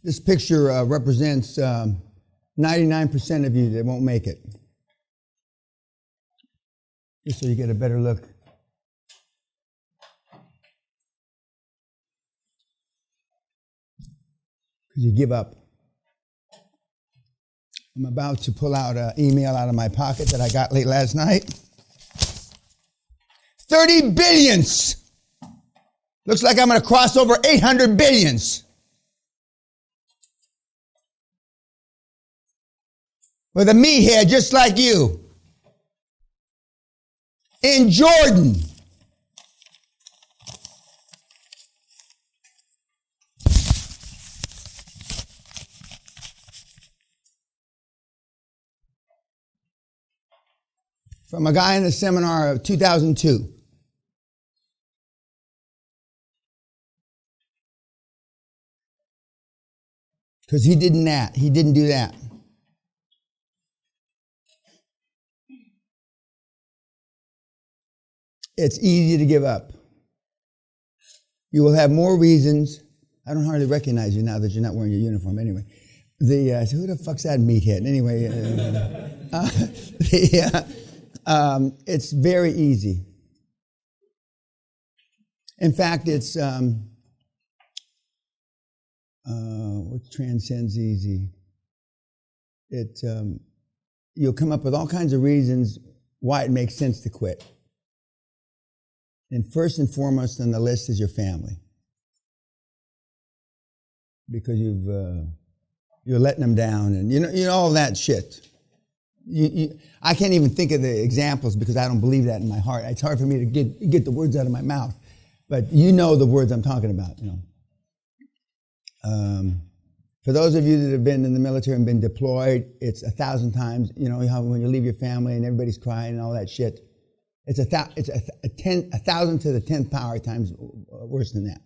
This picture represents 99% of you that won't make it. Just so you get a better look. Because you give up. I'm about to pull out an email out of my pocket that I got late last night. 30 billions. Looks like I'm going to cross over 800 billions. With a meathead just like you. In Jordan. From a guy in the seminar of 2002. Because he didn't do that. It's easy to give up. You will have more reasons. I don't hardly recognize you now that you're not wearing your uniform anyway. So who the fuck's that meathead? Anyway, it's very easy. In fact, it's what transcends easy. You'll come up with all kinds of reasons why it makes sense to quit. And first and foremost on the list is your family, because you're letting them down, and you know all that shit. I can't even think of the examples because I don't believe that in my heart. It's hard for me to get the words out of my mouth, but you know the words I'm talking about. You know, for those of you that have been in the military and been deployed, it's 1,000 times. You know how when you leave your family and everybody's crying and all that shit. It's 1,000 to the 10th power times worse than that.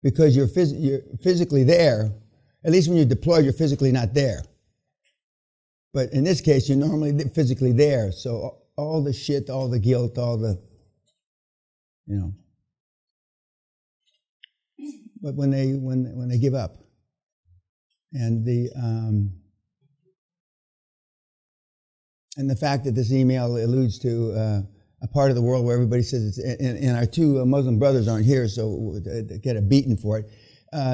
Because you're physically there. At least when you're deployed, you're physically not there. But in this case, you're normally physically there. So all the shit, all the guilt, all the, you know. But when they give up, and the fact that this email alludes to a part of the world where everybody says it's, and our two Muslim brothers aren't here, so to get a beating for it.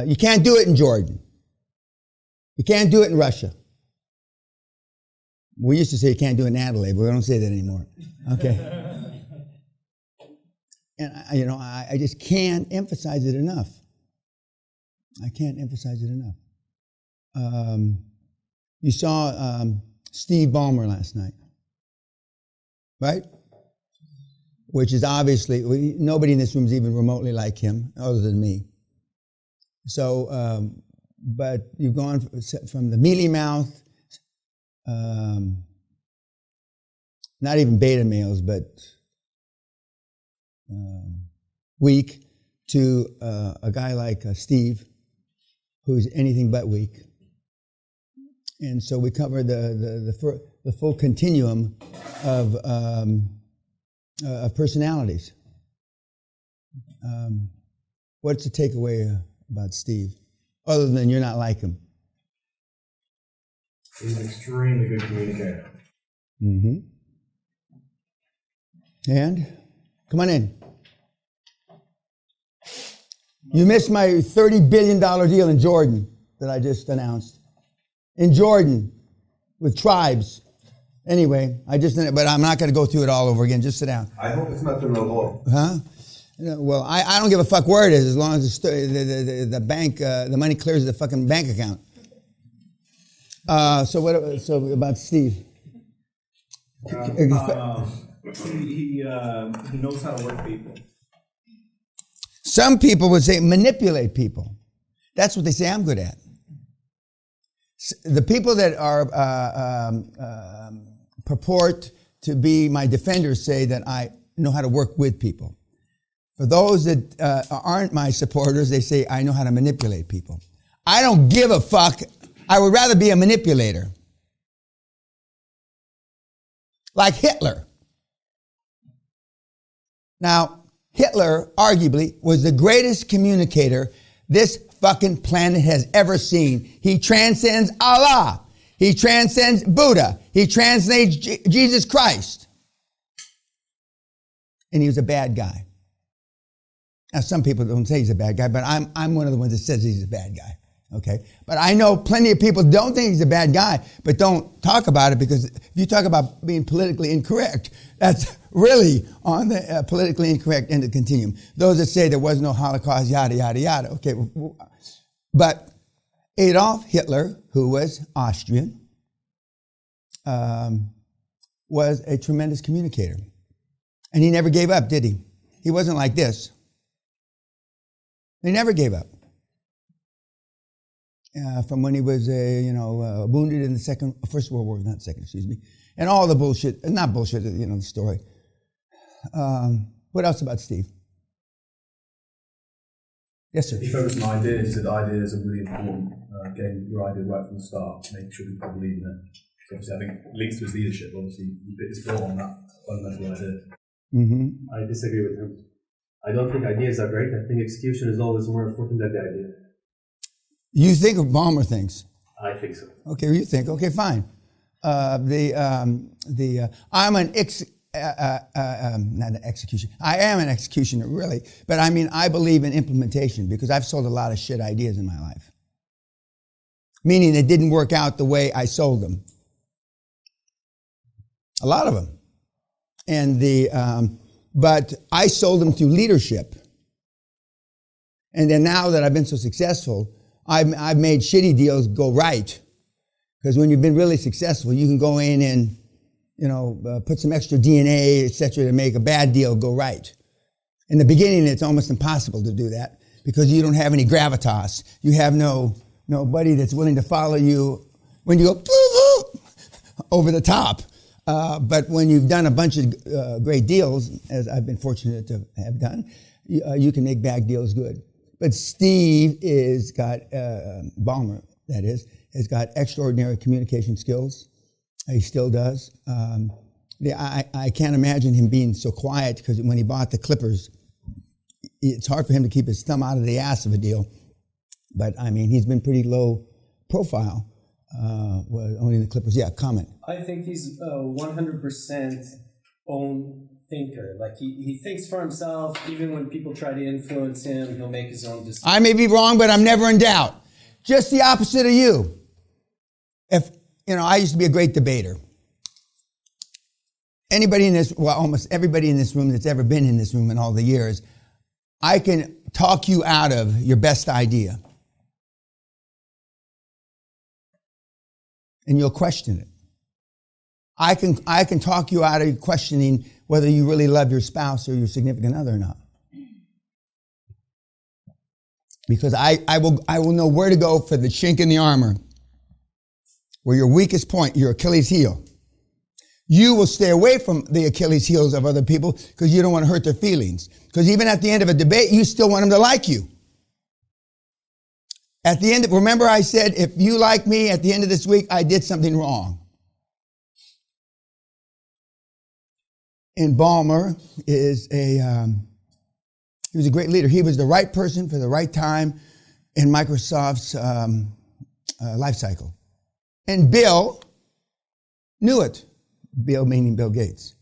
You can't do it in Jordan. You can't do it in Russia. We used to say you can't do it in Adelaide, but we don't say that anymore. Okay. And I just can't emphasize it enough. I can't emphasize it enough. You saw Steve Ballmer last night, right? Which is obviously, nobody in this room is even remotely like him, other than me. So, but you've gone from the mealy mouth, not even beta males, but weak, to a guy like Steve, who's anything but weak. And so we covered the full continuum of personalities. What's the takeaway about Steve, other than you're not like him? He's an extremely good communicator. Mm-hmm. And come on in. You missed my $30 billion deal in Jordan that I just announced. In Jordan, with tribes. Anyway, but I'm not going to go through it all over again. Just sit down. I hope it's not in the law. Huh? Well, I don't give a fuck where it is, as long as the bank, the money clears the fucking bank account. So about Steve? He knows how to work people. Some people would say manipulate people. That's what they say I'm good at. The people that are purport to be my defenders say that I know how to work with people. For those that aren't my supporters, they say I know how to manipulate people. I don't give a fuck. I would rather be a manipulator. Like Hitler. Now, Hitler, arguably, was the greatest communicator this fucking planet has ever seen. He transcends Allah. He transcends Buddha. He transcends Jesus Christ. And he was a bad guy. Now, some people don't say he's a bad guy, but I'm one of the ones that says he's a bad guy. Okay? But I know plenty of people don't think he's a bad guy, but don't talk about it, because if you talk about being politically incorrect, that's really on the politically incorrect end of the continuum. Those that say there was no Holocaust, yada, yada, yada. Okay, but Adolf Hitler, who was Austrian, was a tremendous communicator. And he never gave up, did he? He wasn't like this. He never gave up. From when he was, wounded in the First World War, and all the bullshit, not bullshit, the story. What else about Steve? Yes, sir. He focused on ideas. He said ideas are really important. Getting your idea right from the start, making sure people believe in it. So obviously, I think it links to his leadership. Obviously, he put his foot on that fundamental idea. Mm-hmm. I disagree with him. I don't think ideas are great. I think execution is always more important than the idea. You think of Balmer things? I think so. Okay, you think? Okay, fine. I'm an not an execution. I am an executioner, really. But I mean, I believe in implementation, because I've sold a lot of shit ideas in my life. Meaning it didn't work out the way I sold them. A lot of them. And but I sold them through leadership. And then now that I've been so successful, I've made shitty deals go right. Because when you've been really successful, you can go in and, put some extra DNA, etc., to make a bad deal go right. In the beginning, it's almost impossible to do that, because you don't have any gravitas. You have nobody that's willing to follow you when you go over the top. But when you've done a bunch of great deals, as I've been fortunate to have done, you can make bad deals good. But Steve Ballmer, that is, has got extraordinary communication skills. He still does. I can't imagine him being so quiet, because when he bought the Clippers, it's hard for him to keep his thumb out of the ass of a deal. But, I mean, he's been pretty low profile. Owning the Clippers. Yeah, comment. I think he's 100% own thinker. Like he thinks for himself. Even when people try to influence him, he'll make his own decisions. I may be wrong, but I'm never in doubt. Just the opposite of you. I used to be a great debater. Almost everybody in this room that's ever been in this room in all the years, I can talk you out of your best idea. And you'll question it. I can talk you out of questioning whether you really love your spouse or your significant other or not. Because I will know where to go for the chink in the armor, where your weakest point, your Achilles heel. You will stay away from the Achilles heels of other people, because you don't want to hurt their feelings. Because even at the end of a debate, you still want them to like you. At the end, remember I said, if you like me, at the end of this week, I did something wrong. And Ballmer he was a great leader. He was the right person for the right time in Microsoft's life cycle. And Bill knew it. Bill meaning Bill Gates.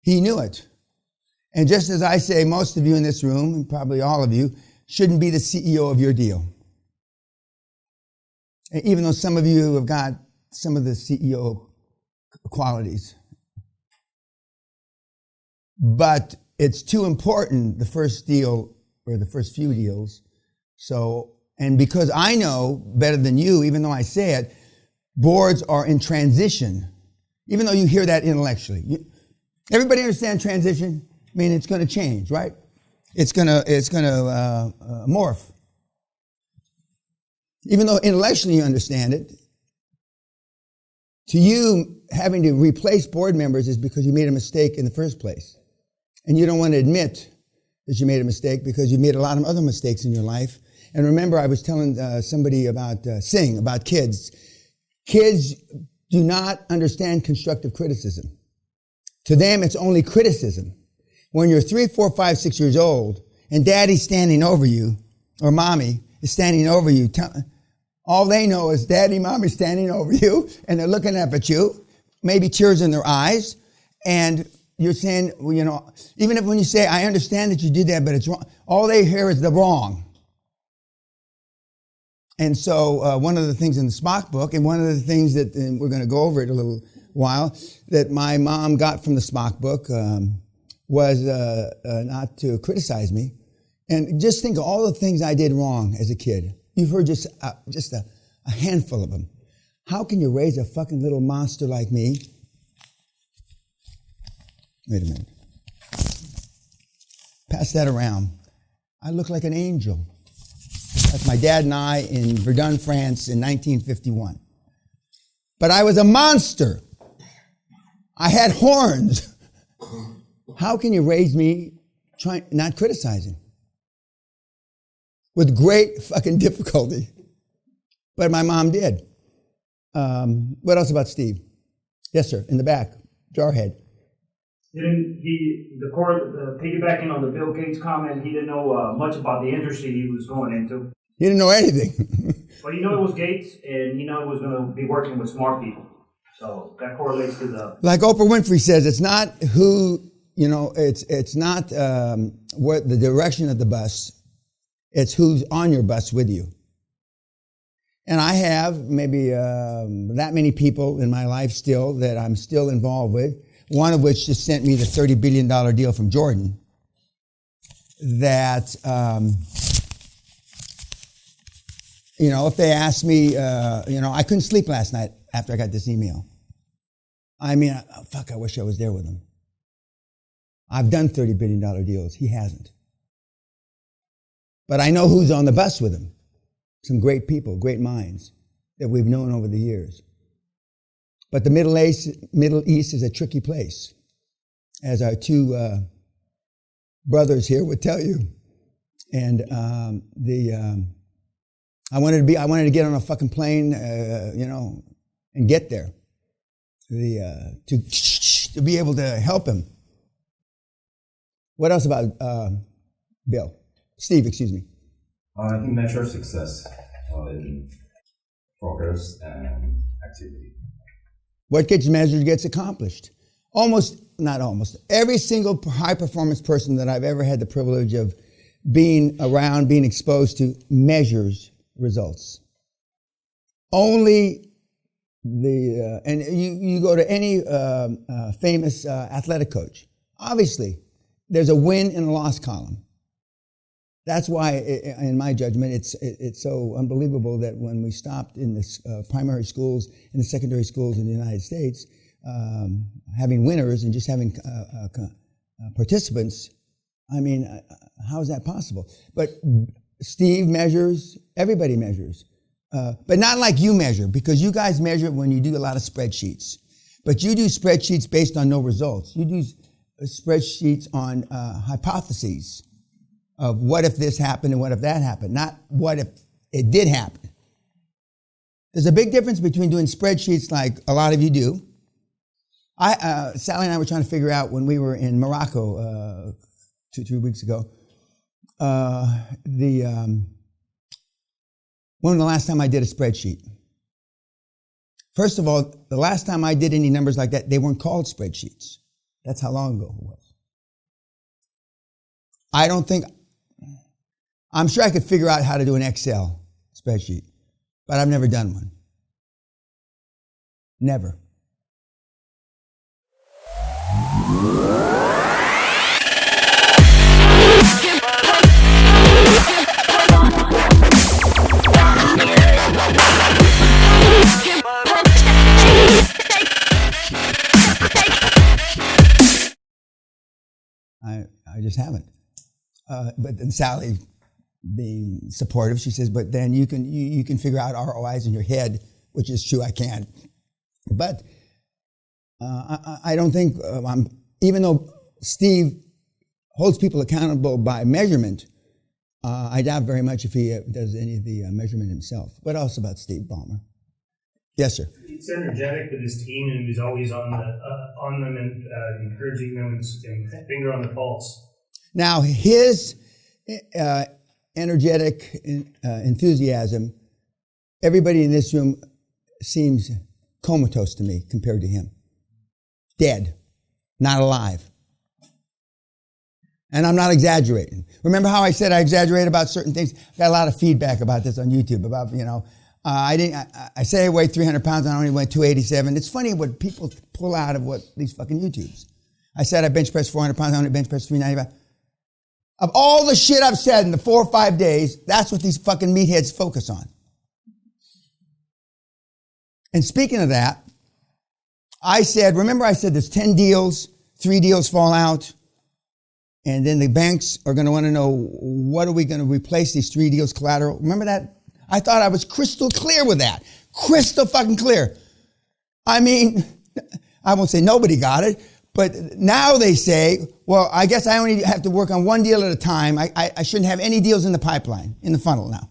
He knew it. And just as I say, most of you in this room, and probably all of you, shouldn't be the CEO of your deal. Even though some of you have got some of the CEO qualities. But it's too important, the first deal or the first few deals. So, and because I know better than you, even though I say it, boards are in transition, even though you hear that intellectually. Everybody understand transition? I mean, it's going to change, right? It's going to morph. Even though intellectually you understand it, to you, having to replace board members is because you made a mistake in the first place. And you don't want to admit that you made a mistake, because you made a lot of other mistakes in your life. And remember, I was telling somebody about about kids. Kids do not understand constructive criticism. To them, it's only criticism. When you're 3, 4, 5, 6 years old and daddy's standing over you or mommy is standing over you, all they know is daddy, mommy's standing over you, and they're looking up at you, maybe tears in their eyes, and you're saying, well, you know, even if when you say, I understand that you did that, but it's wrong, all they hear is the wrong. And so one of the things in the Spock book, and one of the things that, and we're going to go over it a little while, that my mom got from the Spock book was not to criticize me. And just think of all the things I did wrong as a kid. You've heard just a handful of them. How can you raise a fucking little monster like me? Wait a minute. Pass that around. I look like an angel. That's my dad and I in Verdun, France in 1951. But I was a monster. I had horns. How can you raise me not criticizing? With great fucking difficulty. But my mom did. What else about Steve? Yes, sir, in the back. Jarhead. Piggybacking on the Bill Gates comment, he didn't know much about the industry he was going into. He didn't know anything. But he knew it was Gates, and he knew it was going to be working with smart people. So that correlates to the... Like Oprah Winfrey says, it's not who, you know, it's not what the direction of the bus. It's who's on your bus with you. And I have maybe that many people in my life still that I'm still involved with, one of which just sent me the $30 billion deal from Jordan that, you know, if they ask me, you know, I couldn't sleep last night after I got this email. I mean, I wish I was there with him. I've done $30 billion deals. He hasn't. But I know who's on the bus with him. Some great people, great minds that we've known over the years. But the Middle East is a tricky place, as our two brothers here would tell you. And I wanted to get on a fucking plane, you know, and get there, to be able to help him. What else about Steve? Excuse me. I think measure success in progress and activity. What gets measured gets accomplished. Not almost, every single high-performance person that I've ever had the privilege of being around, being exposed to, measures results. Only and you go to any famous athletic coach, obviously, there's a win and a loss column. That's why, in my judgment, it's so unbelievable that when we stopped in the primary schools and the secondary schools in the United States, having winners and just having participants, I mean, how is that possible? But Steve measures, everybody measures. But not like you measure, because you guys measure when you do a lot of spreadsheets. But you do spreadsheets based on no results. You do spreadsheets on hypotheses of what if this happened and what if that happened, not what if it did happen. There's a big difference between doing spreadsheets like a lot of you do. Sally and I were trying to figure out when we were in Morocco 2-3 weeks ago, when the last time I did a spreadsheet. First of all, the last time I did any numbers like that, they weren't called spreadsheets. That's how long ago it was. I'm sure I could figure out how to do an Excel spreadsheet, but I've never done one. Never. I just haven't. But then Sally, being supportive, she says, but then you can figure out ROIs in your head, which is true, I can't. But I don't think, even though Steve holds people accountable by measurement, I doubt very much if he does any of the measurement himself. What else about Steve Ballmer? Yes, sir. He's energetic with his team, and he's always on them and encouraging them and finger on the pulse. Now, his energetic enthusiasm, everybody in this room seems comatose to me compared to him. Dead, not alive. And I'm not exaggerating. Remember how I said I exaggerate about certain things? I got a lot of feedback about this on YouTube, about, I say I weigh 300 pounds and I only weigh 287. It's funny what people pull out of what these fucking YouTubes. I said I bench press 400 pounds, I only bench press 395. Of all the shit I've said in the 4 or 5 days, that's what these fucking meatheads focus on. And speaking of that, remember I said there's 10 deals, 3 deals fall out, and then the banks are going to want to know, what are we going to replace these 3 deals collateral? Remember that? I thought I was crystal clear with that. Crystal fucking clear. I mean, I won't say nobody got it, but now they say, well, I guess I only have to work on 1 deal at a time. I shouldn't have any deals in the pipeline, in the funnel now.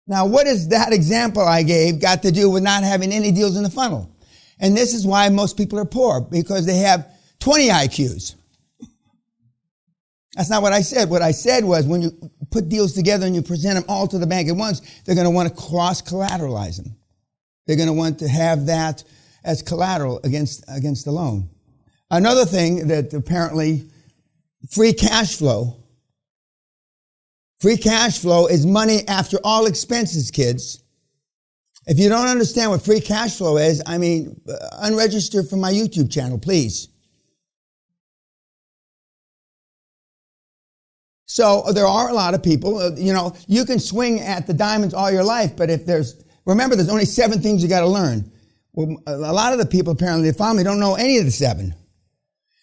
Now, what has that example I gave got to do with not having any deals in the funnel? And this is why most people are poor, because they have 20 IQs. That's not what I said. What I said was, when you put deals together and you present them all to the bank at once, they're going to want to cross-collateralize them. They're going to want to have that as collateral against the loan. Another thing that apparently free cash flow is money after all expenses, kids. If you don't understand what free cash flow is, unregister from my YouTube channel, please. So there are a lot of people, you can swing at the diamonds all your life, but remember, there's only 7 things you got to learn. Well, a lot of the people apparently in the family don't know any of the 7.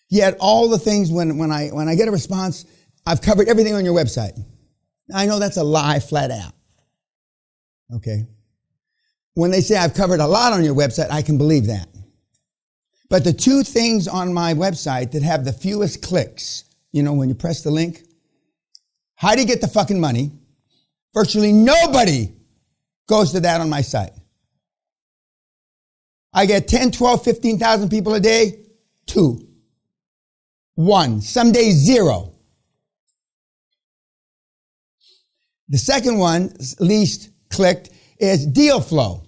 Yet all the things, when I get a response, I've covered everything on your website. I know that's a lie flat out. Okay. When they say I've covered a lot on your website, I can believe that. But the 2 things on my website that have the fewest clicks, when you press the link, how do you get the fucking money? Virtually nobody goes to that on my site. I get 10, 12, 15,000 people a day. 2. 1. Some days 0. The second one, least clicked, is deal flow.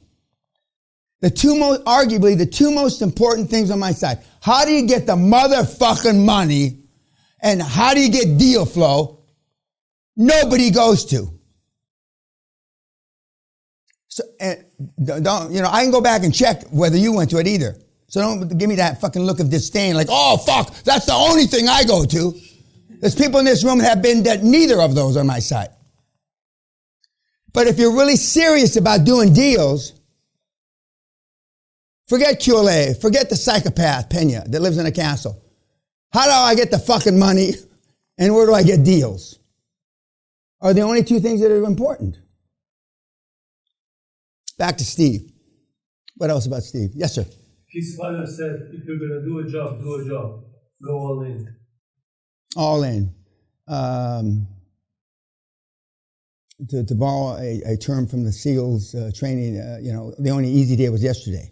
Arguably the 2 most important things on my site. How do you get the motherfucking money? And how do you get deal flow? Nobody goes to. So, I can go back and check whether you went to it either. So don't give me that fucking look of disdain, like, oh, fuck, that's the only thing I go to. There's people in this room that have been that neither of those on my site. But if you're really serious about doing deals, forget QLA, forget the psychopath, Peña, that lives in a castle. How do I get the fucking money, and where do I get deals? Are the only 2 things that are important. Back to Steve. What else about Steve? Yes, sir. His father said, if you're going to do a job, do a job. Go all in. All in. To borrow a term from the SEALs training, the only easy day was yesterday.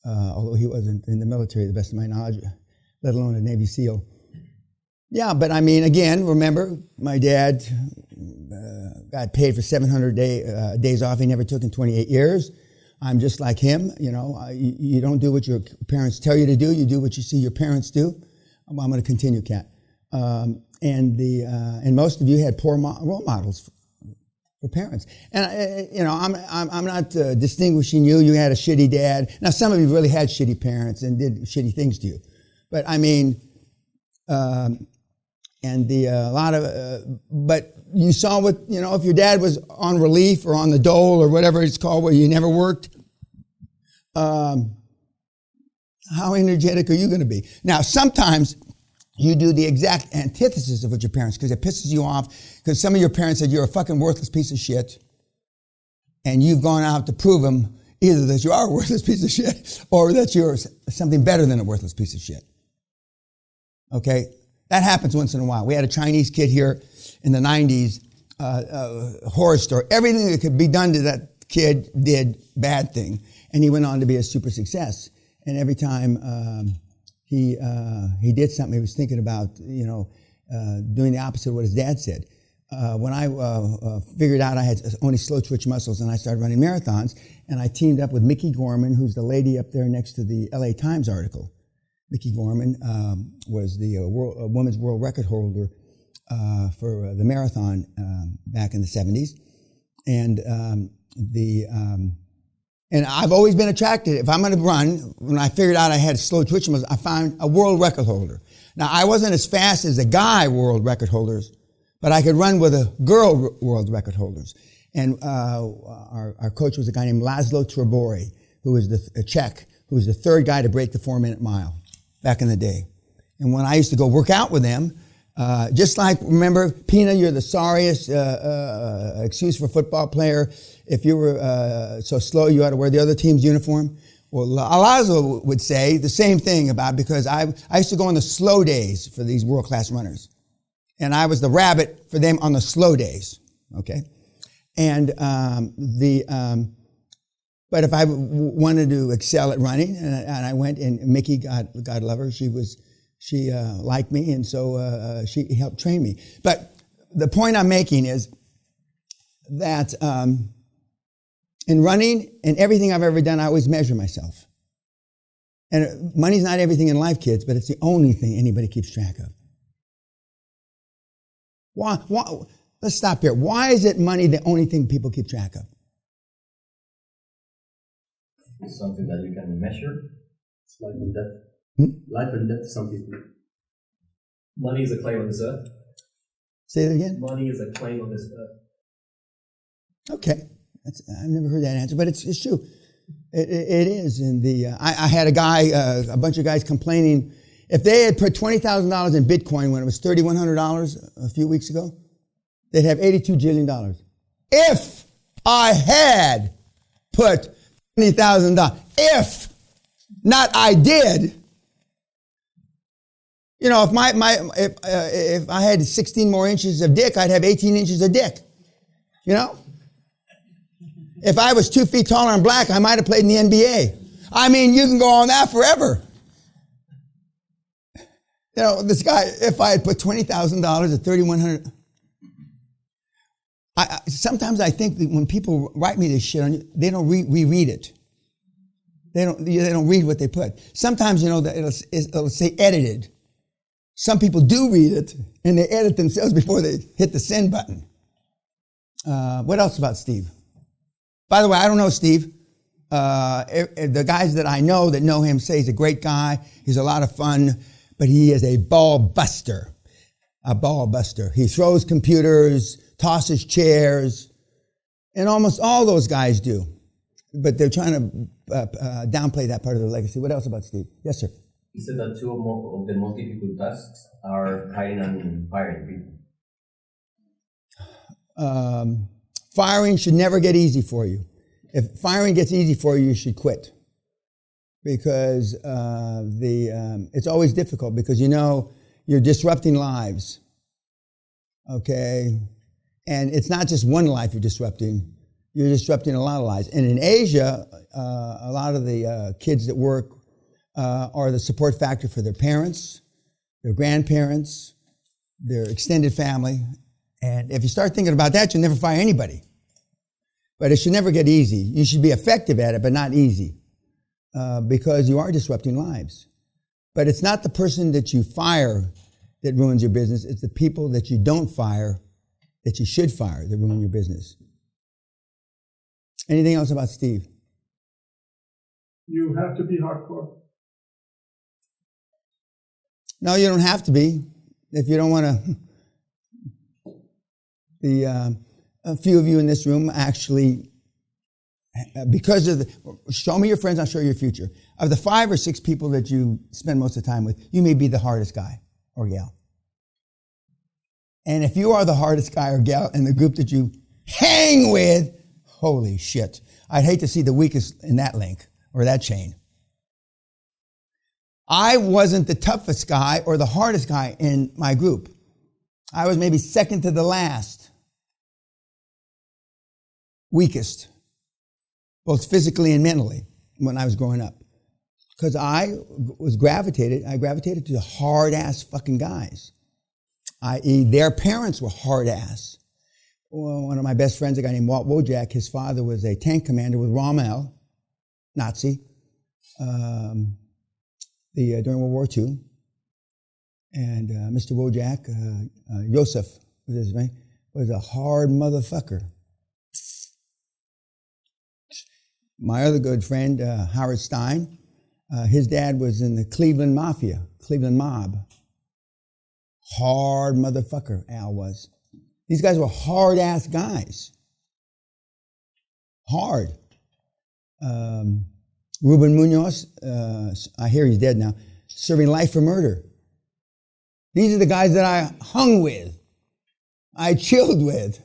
Although he wasn't in the military, to the best of my knowledge, let alone a Navy SEAL. Yeah, but again, remember, my dad got paid for 700 days off he never took in 28 years. I'm just like him, you don't do what your parents tell you to do, you do what you see your parents do. I'm going to continue, Kat. And most of you had poor role models for parents. And, I'm not distinguishing you. You had a shitty dad. Now, some of you really had shitty parents and did shitty things to you. But but you saw what, if your dad was on relief or on the dole or whatever it's called, where you never worked, how energetic are you going to be? Now, sometimes you do the exact antithesis of what your parents, because it pisses you off, because some of your parents said you're a fucking worthless piece of shit, and you've gone out to prove them either that you are a worthless piece of shit or that you're something better than a worthless piece of shit. Okay? That happens once in a while. We had a Chinese kid here in the 90s, horror story. Everything that could be done to that kid did bad thing, and he went on to be a super success. And every time he did something, he was thinking about, doing the opposite of what his dad said. When I figured out I had only slow twitch muscles and I started running marathons, and I teamed up with Mickey Gorman, who's the lady up there next to the LA Times article. Mickey Gorman was the women's world record holder for the marathon back in the 70s. And I've always been attracted. If I'm going to run, when I figured out I had slow twitch muscles, I found a world record holder. Now, I wasn't as fast as the guy world record holders, but I could run with a girl world record holders. And our coach was a guy named Laszlo Trabori, who was a Czech, who was the third guy to break the 4-minute mile back in the day. And when I used to go work out with them, just like, remember, Peña, you're the sorriest excuse for a football player. If you were so slow, you ought to wear the other team's uniform. Well, Laszlo would say the same thing because I used to go on the slow days for these world-class runners. And I was the rabbit for them on the slow days, okay? And but if I wanted to excel at running, and I went, and Mickey, God love her, she liked me, and so she helped train me. But the point I'm making is that in running and everything I've ever done, I always measure myself. And money's not everything in life, kids, but it's the only thing anybody keeps track of. Why? Let's stop here. Why is it money the only thing people keep track of? It's something that you can measure. It's life and death. Life and death to some people. Money is a claim on this earth. Say that again? Money is a claim on this earth. Okay. I've never heard that answer, but it's true. It is. And I had a guy, a bunch of guys complaining, if they had put $20,000 in Bitcoin when it was $3,100 a few weeks ago, they'd have $82 jillion. If I had put $20,000, if, not I did. You know, if I had 16 more inches of dick, I'd have 18 inches of dick. You know? If I was 2 feet taller and black, I might have played in the NBA. I mean, you can go on that forever. You know, this guy, if I had put $20,000 at $3,100, sometimes I think that when people write me this shit, they don't reread it. They don't read what they put. Sometimes, you know, it'll say edited. Some people do read it, and they edit themselves before they hit the send button. What else about Steve? By the way, I don't know Steve. The guys that I know that know him say he's a great guy. He's a lot of fun, but he is a ball buster. A ball buster. He throws computers, tosses chairs, and almost all those guys do. But they're trying to downplay that part of their legacy. What else about Steve? Yes, sir. He said that two of the most difficult tasks are hiring and firing people. Firing should never get easy for you. If firing gets easy for you, you should quit. Because it's always difficult because, you know, you're disrupting lives. Okay? And it's not just one life you're disrupting a lot of lives. And in Asia, a lot of the kids that work are the support factor for their parents, their grandparents, their extended family. And if you start thinking about that, you'll never fire anybody. But it should never get easy. You should be effective at it, but not easy. Because you are disrupting lives. But it's not the person that you fire that ruins your business. It's the people that you don't fire that you should fire that ruin your business. Anything else about Steve? You have to be hardcore. No, you don't have to be. If you don't want to. A few of you in this room actually, because of show me your friends, I'll show you your future. Of the 5 or 6 people that you spend most of the time with, you may be the hardest guy or gal. And if you are the hardest guy or gal in the group that you hang with, holy shit. I'd hate to see the weakest in that link or that chain. I wasn't the toughest guy or the hardest guy in my group. I was maybe second to the last. Weakest, both physically and mentally, when I was growing up. Because I gravitated to the hard-ass fucking guys. i.e. their parents were hard ass. Well, one of my best friends, a guy named Walt Wojak, his father was a tank commander with Rommel, Nazi, during World War II. And Mr. Wojak, Joseph was his name, was a hard motherfucker. My other good friend, Howard Stein, his dad was in the Cleveland Mafia, Cleveland Mob. Hard motherfucker, Al was. These guys were hard-ass guys. Hard. Ruben Munoz, I hear he's dead now, serving life for murder. These are the guys that I hung with. I chilled with.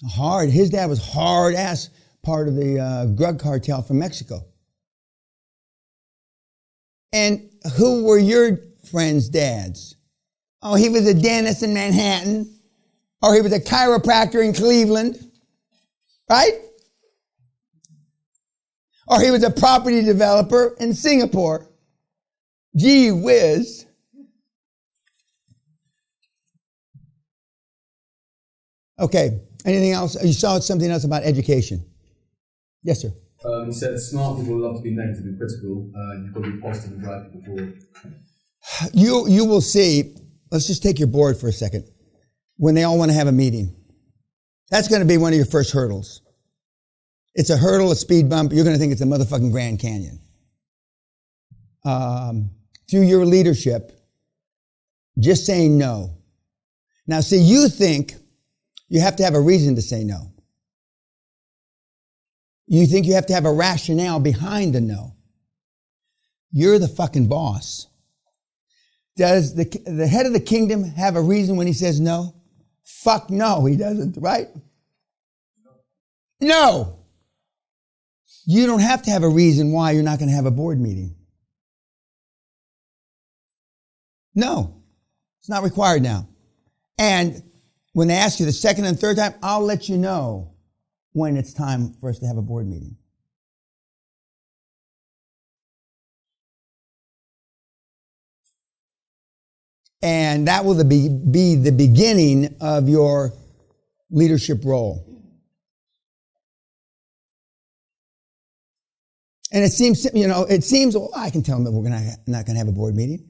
Hard. His dad was hard-ass part of the drug cartel from Mexico. And who were your friends' dads? Oh, he was a dentist in Manhattan. Or he was a chiropractor in Cleveland. Right? Or he was a property developer in Singapore. Gee whiz. Okay. Anything else? You saw something else about education. Yes, sir. You said smart people love to be negative and critical. You've got to be positive and drive people forward. You will see, let's just take your board for a second, when they all want to have a meeting. That's going to be one of your first hurdles. It's a hurdle, a speed bump. You're going to think it's a motherfucking Grand Canyon. Through your leadership, just saying no. Now, see, you think you have to have a reason to say no. You think you have to have a rationale behind the no. You're the fucking boss. Does the head of the kingdom have a reason when he says no? Fuck no, he doesn't, right? No. You don't have to have a reason why you're not going to have a board meeting. No. It's not required now. And when they ask you the second and third time, I'll let you know when it's time for us to have a board meeting. And that will be the beginning of your leadership role. And it seems, well, I can tell them that we're not going to have a board meeting.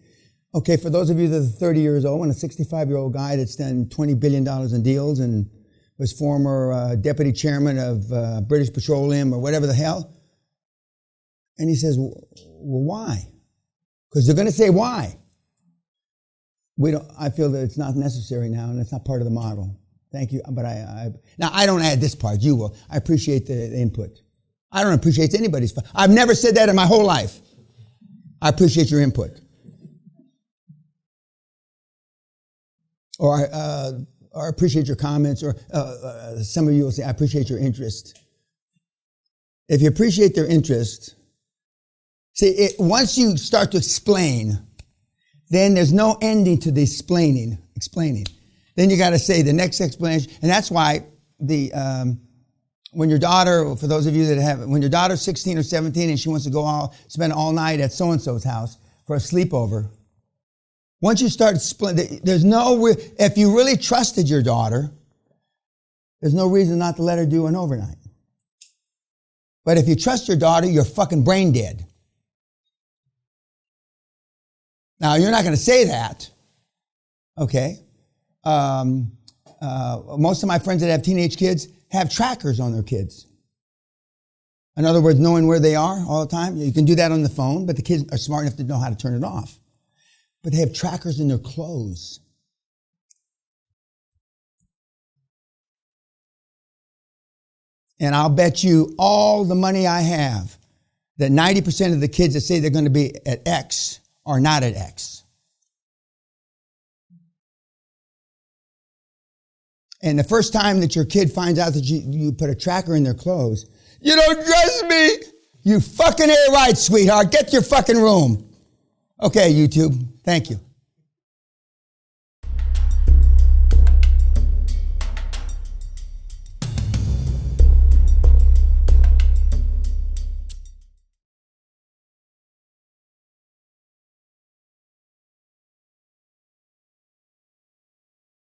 Okay, for those of you that are 30 years old, and a 65-year-old guy that's done $20 billion in deals and was former deputy chairman of British Petroleum or whatever the hell. And he says, well, why? Because they're going to say why. I feel that it's not necessary now, and it's not part of the model. Thank you. But now I don't add this part. You will. I appreciate the input. I don't appreciate anybody's. I've never said that in my whole life. I appreciate your input. Or appreciate your comments, or some of you will say, I appreciate your interest. If you appreciate their interest, see, once you start to explain, then there's no ending to the explaining. Then you got to say the next explanation, and that's why when your daughter, for those of you that have, when your daughter's 16 or 17 and she wants to spend all night at so-and-so's house for a sleepover, once you start splitting, if you really trusted your daughter, there's no reason not to let her do an overnight. But if you trust your daughter, you're fucking brain dead. Now, you're not going to say that, okay? Most of my friends that have teenage kids have trackers on their kids. In other words, knowing where they are all the time. You can do that on the phone, but the kids are smart enough to know how to turn it off. But they have trackers in their clothes. And I'll bet you all the money I have that 90% of the kids that say they're going to be at X are not at X. And the first time that your kid finds out that you put a tracker in their clothes, you don't trust me. You fucking A right, sweetheart. Get to your fucking room. Okay, YouTube. Thank you.